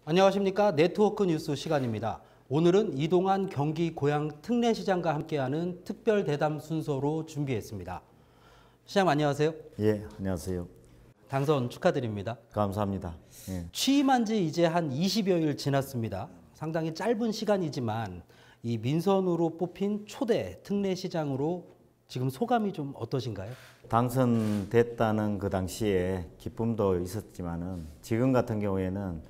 안녕하십니까. 네트워크 뉴스 시간입니다. 오늘은 이동환 경기 고양 특례시장과 함께하는 특별 대담 순서로 준비했습니다. 시장 안녕하세요. 예, 안녕하세요. 당선 축하드립니다. 감사합니다. 예. 취임한 지 이제 한 20여일 지났습니다. 상당히 짧은 시간이지만 이 민선으로 뽑힌 초대 특례시장으로 지금 소감이 좀 어떠신가요? 당선됐다는 그 당시에 기쁨도 있었지만은 지금 같은 경우에는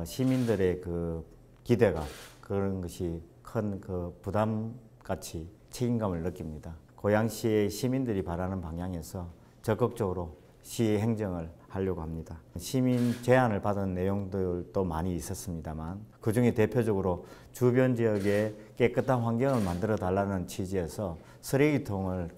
시민들의 그 기대가 그런 것이 큰 그 부담같이 책임감을 느낍니다. 고양시의 시민들이 바라는 방향에서 적극적으로 시 행정을 하려고 합니다. 시민 제안을 받은 내용들도 많이 있었습니다만 그중에 대표적으로 주변 지역에 깨끗한 환경을 만들어 달라는 취지에서 쓰레기통을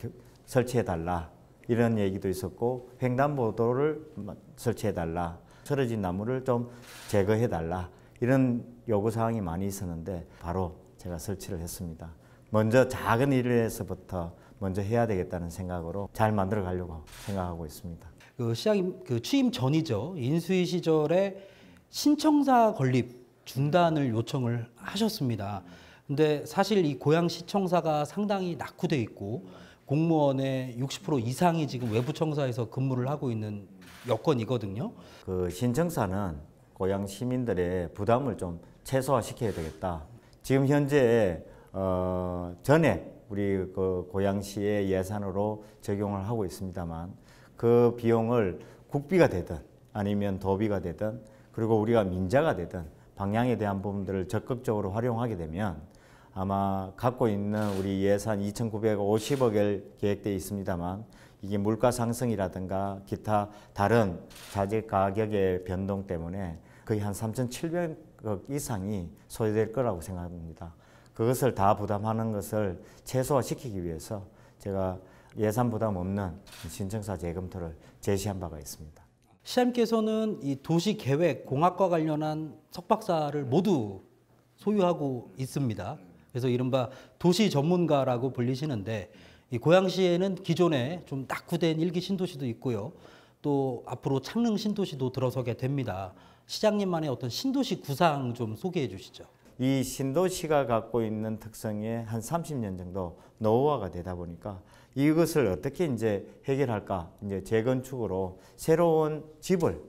설치해 달라 이런 얘기도 있었고 횡단보도를 설치해 달라 쓰러진 나무를 좀 제거해 달라 이런 요구사항이 많이 있었는데 바로 제가 설치를 했습니다. 먼저 작은 일에서부터 먼저 해야 되겠다는 생각으로 잘 만들어 가려고 생각하고 있습니다. 시장님 취임 전이죠. 인수위 시절에 신청사 건립 중단을 요청을 하셨습니다. 근데 사실 이 고양시청사가 상당히 낙후돼 있고 공무원의 60% 이상이 지금 외부 청사에서 근무를 하고 있는 여건이거든요. 그 신청사는 고양 시민들의 부담을 좀 최소화시켜야 되겠다. 지금 현재 전에 우리 그 고양시의 예산으로 적용을 하고 있습니다만 그 비용을 국비가 되든 아니면 도비가 되든 그리고 우리가 민자가 되든 방향에 대한 부분들을 적극적으로 활용하게 되면 아마 갖고 있는 우리 예산 2,950억을 계획되어 있습니다만 이게 물가 상승이라든가 기타 다른 자재 가격의 변동 때문에 거의 한 3,700억 이상이 소요될 거라고 생각합니다. 그것을 다 부담하는 것을 최소화시키기 위해서 제가 예산 부담 없는 신청사 재검토를 제시한 바가 있습니다. 시장님께서는 이 도시계획 공학과 관련한 석박사를 모두 소유하고 있습니다. 그래서 이른바 도시 전문가라고 불리시는데 이 고양시에는 기존에 좀 낙후된 일기 신도시도 있고요. 또 앞으로 창릉 신도시도 들어서게 됩니다. 시장님만의 어떤 신도시 구상 좀 소개해 주시죠. 이 신도시가 갖고 있는 특성에 한 30년 정도 노후화가 되다 보니까 이것을 어떻게 이제 해결할까? 이제 재건축으로 새로운 집을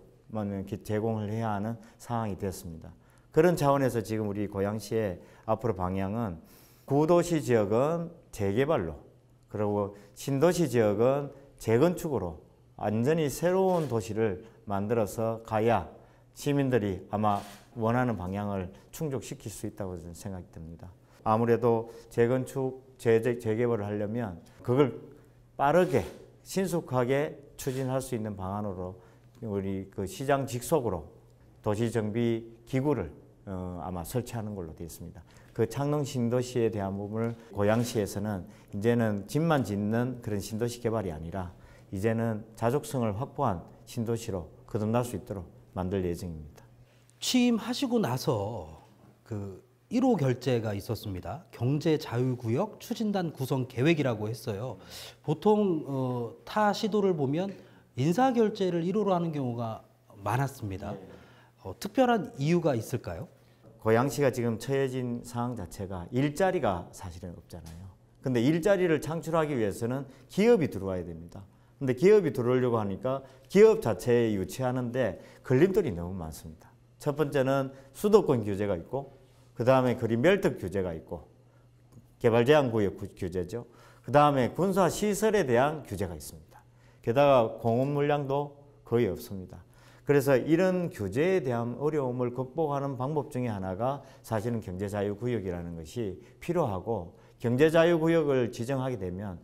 제공을 해야 하는 상황이 되었습니다. 그런 차원에서 지금 우리 고양시의 앞으로 방향은 구도시 지역은 재개발로 그리고 신도시 지역은 재건축으로 완전히 새로운 도시를 만들어서 가야 시민들이 아마 원하는 방향을 충족시킬 수 있다고 저는 생각이 듭니다. 아무래도 재건축, 재개발을 하려면 그걸 빠르게 신속하게 추진할 수 있는 방안으로 우리 그 시장 직속으로 도시정비 기구를 아마 설치하는 걸로 되어 있습니다. 그 창릉 신도시에 대한 부분을 고양시에서는 이제는 집만 짓는 그런 신도시 개발이 아니라 이제는 자족성을 확보한 신도시로 거듭날 수 있도록 만들 예정입니다. 취임하시고 나서 그 1호 결재가 있었습니다. 경제자유구역 추진단 구성 계획이라고 했어요. 보통 타 시도를 보면 인사결재를 1호로 하는 경우가 많았습니다. 특별한 이유가 있을까요? 고양시가 지금 처해진 상황 자체가 일자리가 사실은 없잖아요. 근데 일자리를 창출하기 위해서는 기업이 들어와야 됩니다. 근데 기업이 들어오려고 하니까 기업 자체에 유치하는데 걸림돌이 너무 많습니다. 첫 번째는 수도권 규제가 있고 그 다음에 그린벨트 규제가 있고 개발제한구역 규제죠. 그 다음에 군사시설에 대한 규제가 있습니다. 게다가 공업 물량도 거의 없습니다. 그래서 이런 규제에 대한 어려움을 극복하는 방법 중에 하나가 사실은 경제자유구역이라는 것이 필요하고 경제자유구역을 지정하게 되면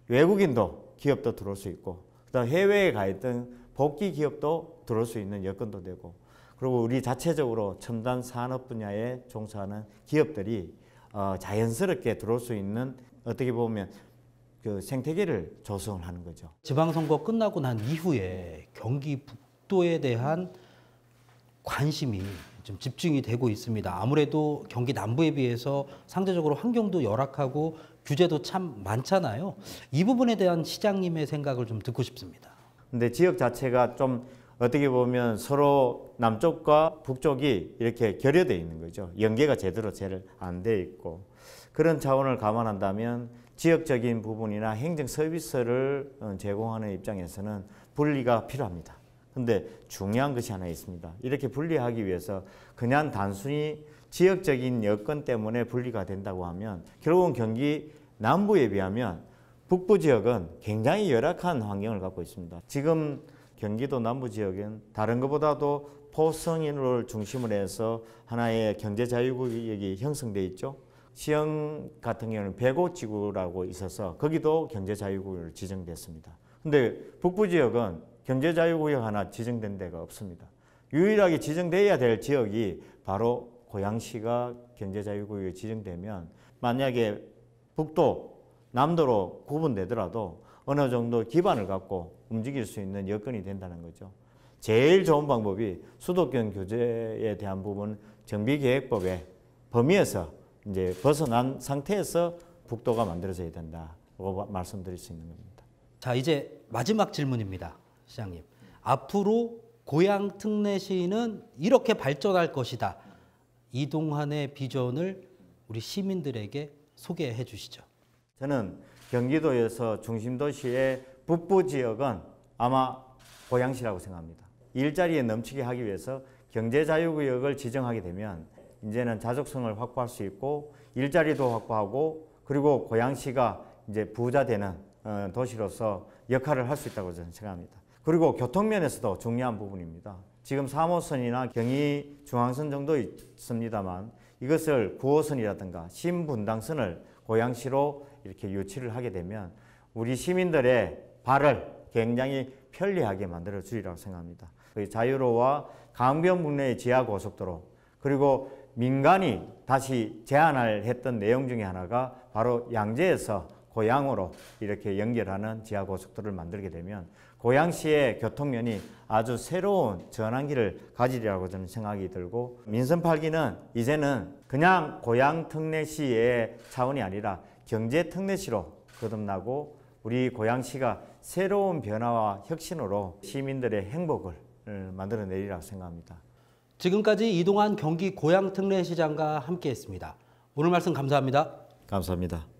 외국인도 기업도 들어올 수 있고 그다음 해외에 가 있던 복귀 기업도 들어올 수 있는 여건도 되고 그리고 우리 자체적으로 첨단 산업 분야에 종사하는 기업들이 자연스럽게 들어올 수 있는 어떻게 보면 그 생태계를 조성을 하는 거죠. 지방선거 끝나고 난 이후에 경기 북도에 대한 관심이 좀 집중이 되고 있습니다. 아무래도 경기 남부에 비해서 상대적으로 환경도 열악하고 규제도 참 많잖아요. 이 부분에 대한 시장님의 생각을 좀 듣고 싶습니다. 근데 지역 자체가 좀 어떻게 보면 서로 남쪽과 북쪽이 이렇게 결여되어 있는 거죠. 연계가 제대로 잘 안 돼 있고 그런 차원을 감안한다면 지역적인 부분이나 행정 서비스를 제공하는 입장에서는 분리가 필요합니다. 근데 중요한 것이 하나 있습니다. 이렇게 분리하기 위해서 그냥 단순히 지역적인 여건 때문에 분리가 된다고 하면 결국은 경기 남부에 비하면 북부 지역은 굉장히 열악한 환경을 갖고 있습니다. 지금 경기도 남부 지역은 다른 것보다도 포성인을 중심으로 해서 하나의 경제자유구역이 형성돼 있죠. 시흥 같은 경우는 배고지구라고 있어서 거기도 경제자유구역으로 지정됐습니다. 근데 북부 지역은 경제자유구역 하나 지정된 데가 없습니다. 유일하게 지정돼야 될 지역이 바로 고양시가 경제자유구역에 지정되면 만약에 북도, 남도로 구분되더라도 어느 정도 기반을 갖고 움직일 수 있는 여건이 된다는 거죠. 제일 좋은 방법이 수도권 교제에 대한 부분 정비계획법의 범위에서 이제 벗어난 상태에서 북도가 만들어져야 된다고 말씀드릴 수 있는 겁니다. 자, 이제 마지막 질문입니다. 시장님. 앞으로 고양 특례시는 이렇게 발전할 것이다. 이동환의 비전을 우리 시민들에게 소개해 주시죠. 저는 경기도에서 중심도시의 북부 지역은 아마 고양시라고 생각합니다. 일자리에 넘치게 하기 위해서 경제자유구역을 지정하게 되면 이제는 자족성을 확보할 수 있고 일자리도 확보하고 그리고 고양시가 이제 부자되는 도시로서 역할을 할 수 있다고 저는 생각합니다. 그리고 교통면에서도 중요한 부분입니다. 지금 3호선이나 경의중앙선 정도 있습니다만 이것을 9호선이라든가 신분당선을 고양시로 이렇게 유치를 하게 되면 우리 시민들의 발을 굉장히 편리하게 만들어 주리라고 생각합니다. 자유로와 강변북로의 지하고속도로 그리고 민간이 다시 제안을 했던 내용 중에 하나가 바로 양재에서 고양으로 이렇게 연결하는 지하고속도로를 만들게 되면 고양시의 교통면이 아주 새로운 전환기를 가지리라고 저는 생각이 들고 민선 8기는 이제는 그냥 고양 특례시의 차원이 아니라 경제 특례시로 거듭나고 우리 고양시가 새로운 변화와 혁신으로 시민들의 행복을 만들어내리라고 생각합니다. 지금까지 이동환 경기 고양 특례시장과 함께했습니다. 오늘 말씀 감사합니다. 감사합니다.